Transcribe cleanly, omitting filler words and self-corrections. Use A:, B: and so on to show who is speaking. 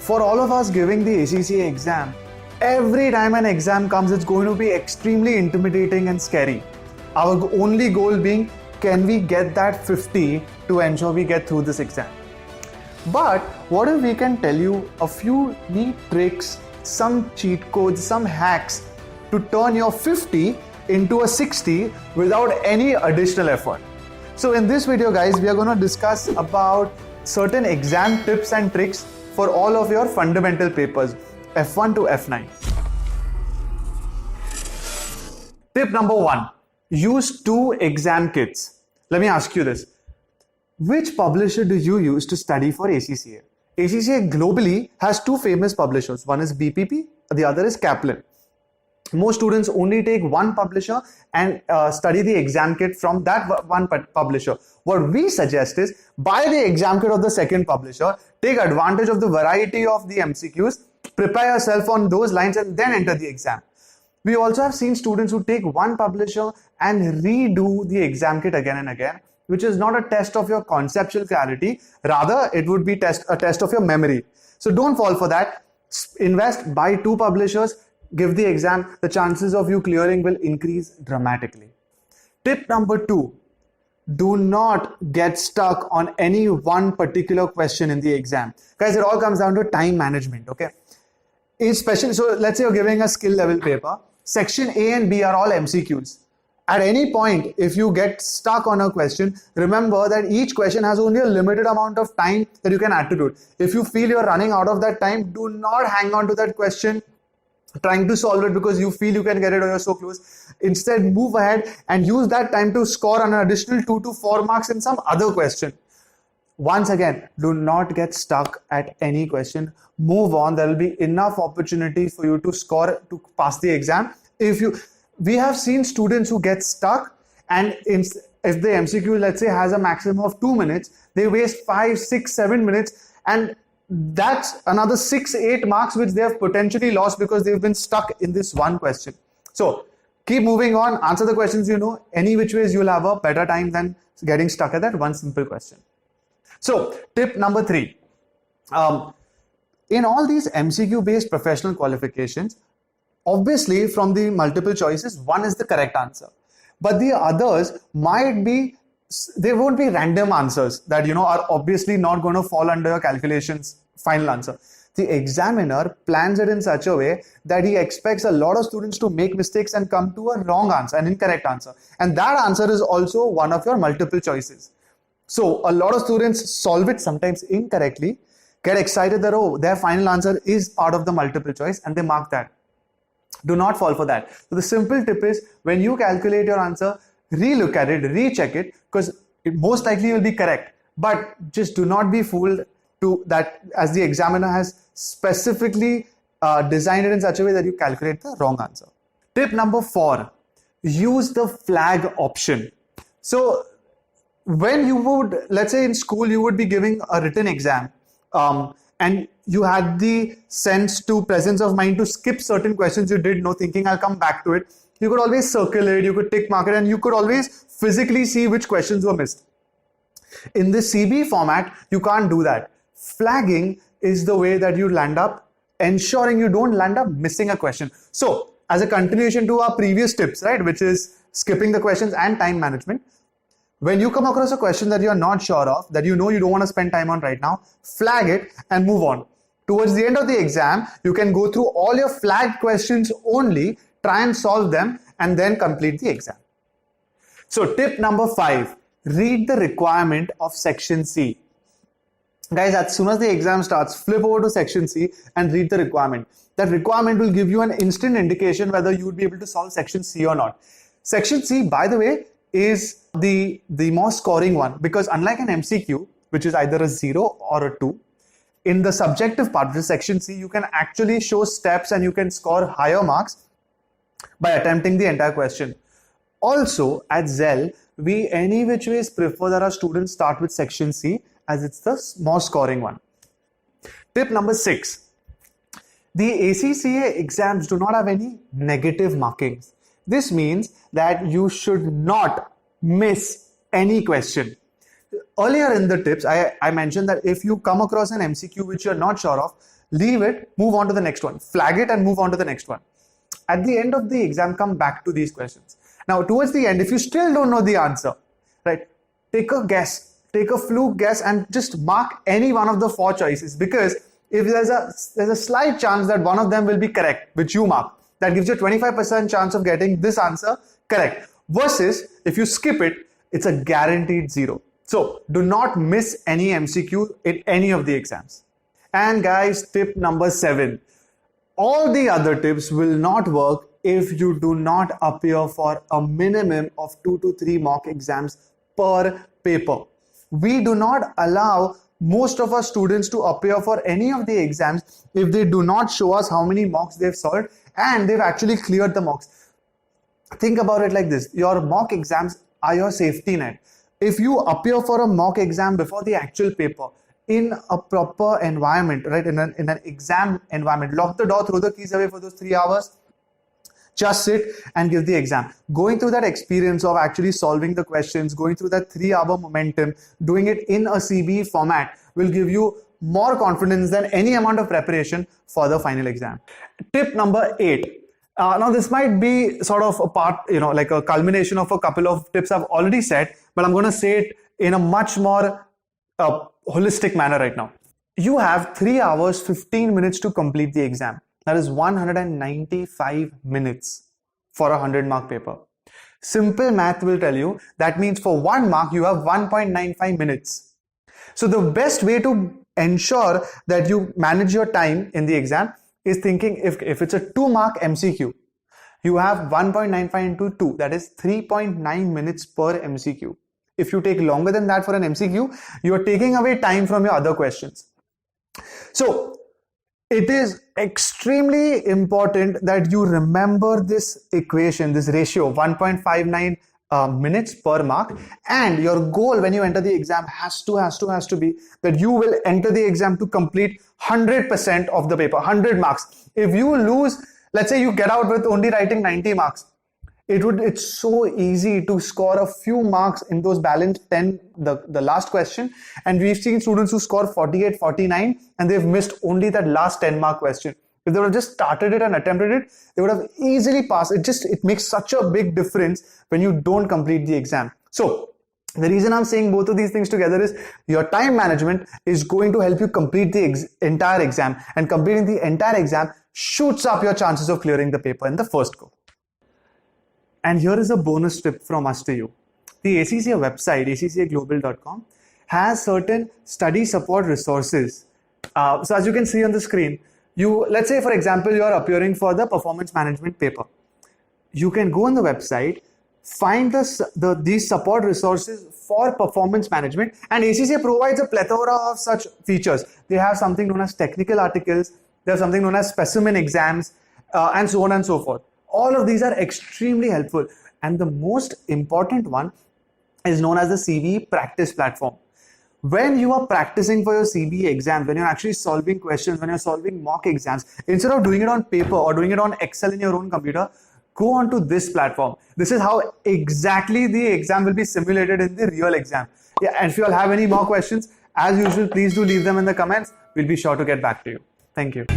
A: For all of us giving the ACCA exam, every time an exam comes, it's going to be extremely intimidating and scary. Our only goal being, can we get that 50 to ensure we get through this exam? But what if we can tell you a few neat tricks, some cheat codes, some hacks to turn your 50 into a 60 without any additional effort? So in this video, guys, we are going to discuss about certain exam tips and tricks for all of your fundamental papers, F1 to F9. Tip number 1, use 2 exam kits. Let me ask you this. Which publisher do you use to study for ACCA? ACCA globally has 2 famous publishers. One is BPP, the other is Kaplan. Most students only take one publisher and study the exam kit from that one publisher. What we suggest is buy the exam kit of the second publisher, take advantage of the variety of the MCQs, prepare yourself on those lines and then enter the exam. We also have seen students who take one publisher and redo the exam kit again and again, which is not a test of your conceptual clarity, rather it would be a test of your memory. So don't fall for that. Invest, buy 2 publishers, give the exam, the chances of you clearing will increase dramatically. Tip number 2, do not get stuck on any one particular question in the exam. Guys, it all comes down to time management, okay? Especially, so let's say you're giving a skill level paper, section A and B are all MCQs. At any point, if you get stuck on a question, remember that each question has only a limited amount of time that you can add to it. If you feel you're running out of that time, do not hang on to that question trying to solve it because you feel you can get it or you're so close. Instead, move ahead and use that time to score an additional 2 to 4 marks in some other question. Once again, do not get stuck at any question. Move on. There will be enough opportunity for you to score to pass the exam. We have seen students who get stuck, and if the MCQ, let's say, has a maximum of 2 minutes, they waste 5, 6, 7 minutes, and that's another 6, 8 marks which they have potentially lost because they've been stuck in this one question. So keep moving on, answer the questions you know. Any which ways you'll have a better time than getting stuck at that one simple question. So tip number 3, in all these MCQ based professional qualifications, obviously from the multiple choices, one is the correct answer, but the others might be, they won't be random answers that are obviously not going to fall under your calculations final answer. The examiner plans it in such a way that he expects a lot of students to make mistakes and come to a wrong answer, an incorrect answer, and that answer is also one of your multiple choices. So a lot of students solve it sometimes incorrectly, get excited that their final answer is part of the multiple choice and they mark that. Do not fall for that. So the simple tip is, when you calculate your answer, re-look at it, recheck it, because it most likely will be correct. But just do not be fooled to that, as the examiner has specifically designed it in such a way that you calculate the wrong answer. Tip number 4, use the flag option. So when you would, let's say in school, you would be giving a written exam, and you had the presence of mind to skip certain questions you did know, thinking I'll come back to it. You could always circle it, you could tick mark it, and you could always physically see which questions were missed. In the CB format, you can't do that. Flagging is the way that you land up ensuring you don't land up missing a question. So as a continuation to our previous tips, right, which is skipping the questions and time management, when you come across a question that you're not sure of, that you don't want to spend time on right now, flag it and move on. Towards the end of the exam, you can go through all your flagged questions only, try and solve them, and then complete the exam. So tip number 5, read the requirement of section C. Guys, as soon as the exam starts, flip over to section C and read the requirement. That requirement will give you an instant indication whether you would be able to solve section C or not. Section C, by the way, is the more scoring one, because unlike an MCQ, which is either a 0 or a 2, in the subjective part of the section C, you can actually show steps and you can score higher marks by attempting the entire question. Also, at Zell, we any which ways prefer that our students start with section C, as it's the more scoring one. Tip number 6, the ACCA exams do not have any negative markings. This means that you should not miss any question. Earlier in the tips, I mentioned that if you come across an MCQ which you're not sure of, leave it, move on to the next one, flag it and move on to the next one. At the end of the exam, come back to these questions. Now, towards the end, if you still don't know the answer, right, take a guess, take a fluke guess and just mark any one of the 4 choices, because if there's a slight chance that one of them will be correct, which you mark, that gives you a 25% chance of getting this answer correct. Versus if you skip it, it's a guaranteed 0. So do not miss any MCQ in any of the exams. And guys, tip number 7. All the other tips will not work if you do not appear for a minimum of 2 to 3 mock exams per paper. We do not allow most of our students to appear for any of the exams if they do not show us how many mocks they've solved and they've actually cleared the mocks. Think about it like this. Your mock exams are your safety net. If you appear for a mock exam before the actual paper in a proper environment, right, in an exam environment, lock the door, throw the keys away for those 3 hours, just sit and give the exam. Going through that experience of actually solving the questions, going through that 3-hour momentum, doing it in a CBE format will give you more confidence than any amount of preparation for the final exam. Tip number 8. Now this might be sort of a part, like a culmination of a couple of tips I've already said, but I'm going to say it in a much more holistic manner right now. You have 3 hours, 15 minutes to complete the exam. That is 195 minutes for a 100-mark paper. Simple math will tell you that means for 1 mark, you have 1.95 minutes. So the best way to ensure that you manage your time in the exam is thinking if it's a 2-mark MCQ, you have 1.95 into 2, that is 3.9 minutes per MCQ. If you take longer than that for an MCQ, you are taking away time from your other questions. So it is extremely important that you remember this equation, this ratio, 1.59 minutes per mark, and your goal when you enter the exam has to be that you will enter the exam to complete 100% of the paper, 100 marks. If you lose, let's say you get out with only writing 90 marks, it's so easy to score a few marks in those balanced 10, the last question, and we've seen students who score 48, 49 and they've missed only that last 10-mark question. If they would have just started it and attempted it, they would have easily passed. It makes such a big difference when you don't complete the exam. So the reason I'm saying both of these things together is your time management is going to help you complete the entire exam, and completing the entire exam shoots up your chances of clearing the paper in the first go. And here is a bonus tip from us to you. The ACCA website, acccaglobal.com, has certain study support resources. So as you can see on the screen, let's say for example, you are appearing for the performance management paper. You can go on the website, find these support resources for performance management, and ACCA provides a plethora of such features. They have something known as technical articles, they have something known as specimen exams, and so on and so forth. All of these are extremely helpful, and the most important one is known as the CBE practice platform. When you are practicing for your CBE exams, when you're actually solving questions, when you're solving mock exams, instead of doing it on paper or doing it on Excel in your own computer, go onto this platform. This is how exactly the exam will be simulated in the real exam. Yeah, and if you all have any more questions, as usual, please do leave them in the comments. We'll be sure to get back to you. Thank you.